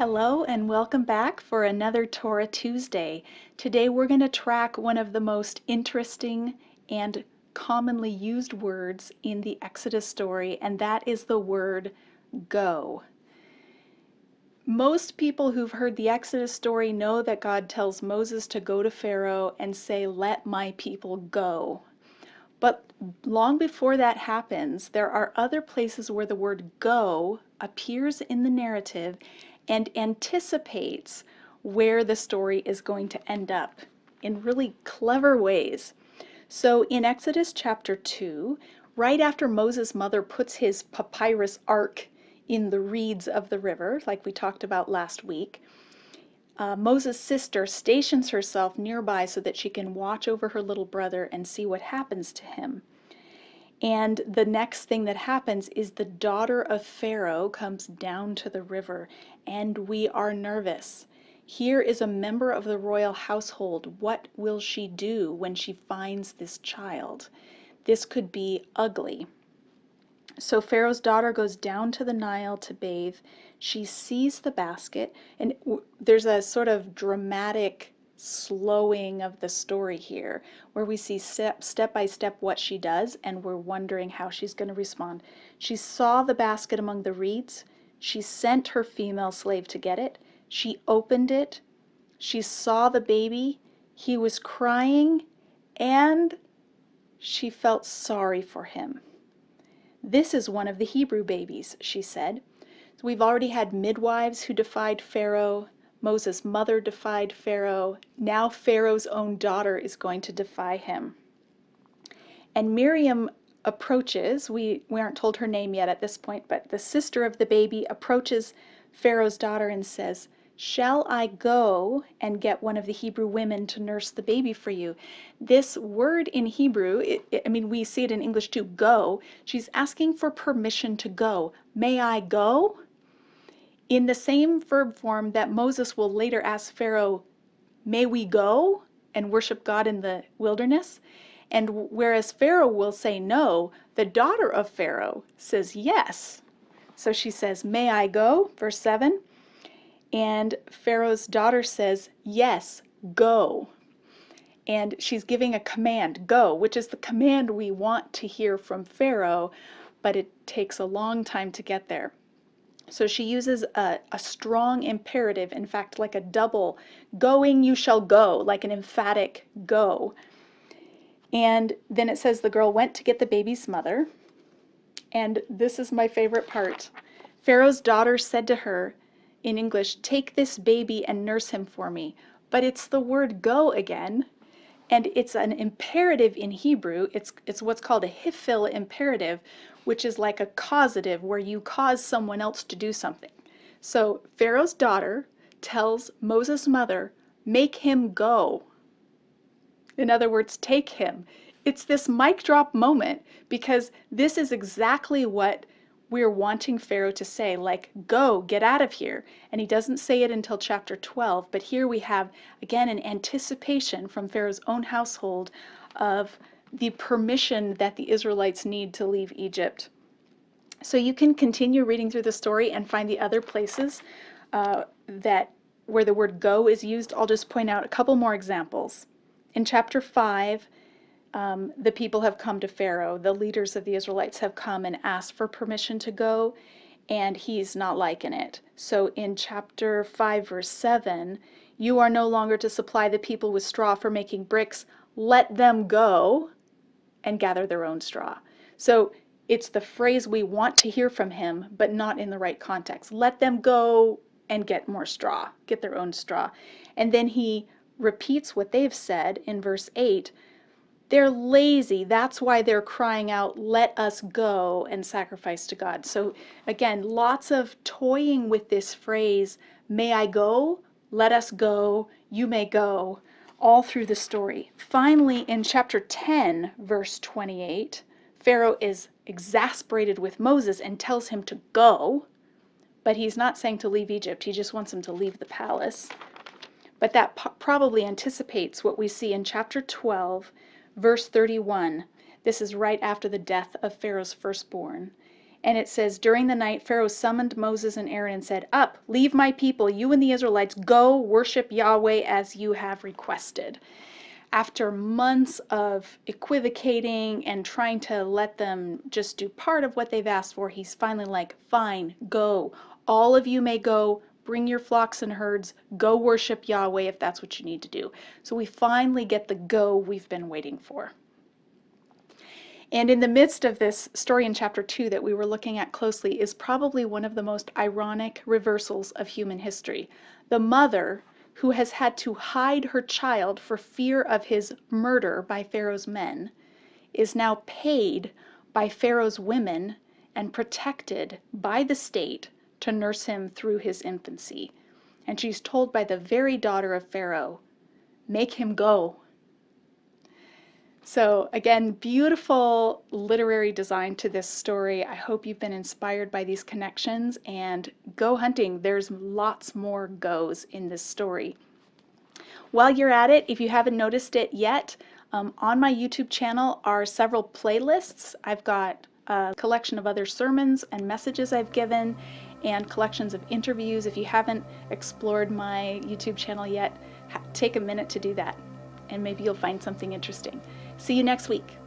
Hello and welcome back for another Torah Tuesday. Today we're going to track one of the most interesting and commonly used words in the Exodus story, and that is the word go. Most people who've heard the Exodus story know that God tells Moses to go to Pharaoh and say, "Let my people go." But long before that happens, there are other places where the word go appears in the narrative and anticipates where the story is going to end up in really clever ways. So in Exodus chapter 2, right after Moses' mother puts his papyrus ark in the reeds of the river, like we talked about last week, Moses' sister stations herself nearby so that she can watch over her little brother and see what happens to him. And the next thing that happens is the daughter of Pharaoh comes down to the river, and we are nervous. Here is a member of the royal household. What will she do when she finds this child? This could be ugly. So Pharaoh's daughter goes down to the Nile to bathe. She sees the basket, and there's a sort of dramatic slowing of the story here, where we see step by step what she does, and we're wondering how she's going to respond. She saw the basket among the reeds. She sent her female slave to get it. She opened it. She saw the baby. He was crying, and she felt sorry for him. "This is one of the Hebrew babies," she said. So we've already had midwives who defied Pharaoh. Moses' mother defied Pharaoh. Now Pharaoh's own daughter is going to defy him. And Miriam approaches, we aren't told her name yet at this point, but the sister of the baby approaches Pharaoh's daughter and says, "Shall I go and get one of the Hebrew women to nurse the baby for you?" This word in Hebrew, we see it in English too, go. She's asking for permission to go. May I go? In the same verb form that Moses will later ask Pharaoh, "May we go and worship God in the wilderness?" And whereas Pharaoh will say no, the daughter of Pharaoh says yes. So she says, "May I go?" Verse 7. And Pharaoh's daughter says, "Yes, go." And she's giving a command, go, which is the command we want to hear from Pharaoh, but it takes a long time to get there. So she uses a strong imperative, in fact, like a double, "Going you shall go," like an emphatic go. And then it says the girl went to get the baby's mother. And this is my favorite part. Pharaoh's daughter said to her, in English, "Take this baby and nurse him for me." But it's the word go again. And it's an imperative in Hebrew. It's what's called a hifil imperative, which is like a causative where you cause someone else to do something. So Pharaoh's daughter tells Moses' mother, "Make him go." In other words, take him. It's this mic drop moment because this is exactly what we're wanting Pharaoh to say, like, "Go, get out of here." And he doesn't say it until chapter 12, but here we have, again, an anticipation from Pharaoh's own household of the permission that the Israelites need to leave Egypt. So you can continue reading through the story and find the other places where the word go is used. I'll just point out a couple more examples. In chapter 5, the people have come to Pharaoh. The leaders of the Israelites have come and asked for permission to go, and he's not liking it. So in chapter 5, verse 7, "You are no longer to supply the people with straw for making bricks. Let them go and gather their own straw." So it's the phrase we want to hear from him, but not in the right context. Let them go and get more straw, get their own straw. And then he repeats what they've said in verse 8. They're lazy. That's why they're crying out, "Let us go and sacrifice to God." So again, lots of toying with this phrase, "May I go? Let us go. You may go," all through the story. Finally, in chapter 10, verse 28, Pharaoh is exasperated with Moses and tells him to go, but he's not saying to leave Egypt. He just wants him to leave the palace. But that probably anticipates what we see in chapter 12, verse 31. This is right after the death of Pharaoh's firstborn. And it says, during the night, Pharaoh summoned Moses and Aaron and said, up, leave my people, you and the Israelites, go worship Yahweh as you have requested. After months of equivocating and trying to let them just do part of what they've asked for, he's finally like, fine, go. All of you may go. Bring your flocks and herds. Go worship Yahweh if that's what you need to do. So we finally get the go we've been waiting for. And in the midst of this story in chapter 2 that we were looking at closely is probably one of the most ironic reversals of human history. The mother, who has had to hide her child for fear of his murder by Pharaoh's men, is now paid by Pharaoh's women and protected by the state to nurse him through his infancy. And she's told by the very daughter of Pharaoh, make him go. So again, beautiful literary design to this story. I hope you've been inspired by these connections, and go hunting. There's lots more goes in this story. While you're at it, if you haven't noticed it yet, on my YouTube channel are several playlists. I've got a collection of other sermons and messages I've given, and collections of interviews. If you haven't explored my YouTube channel yet, take a minute to do that, and maybe you'll find something interesting. See you next week.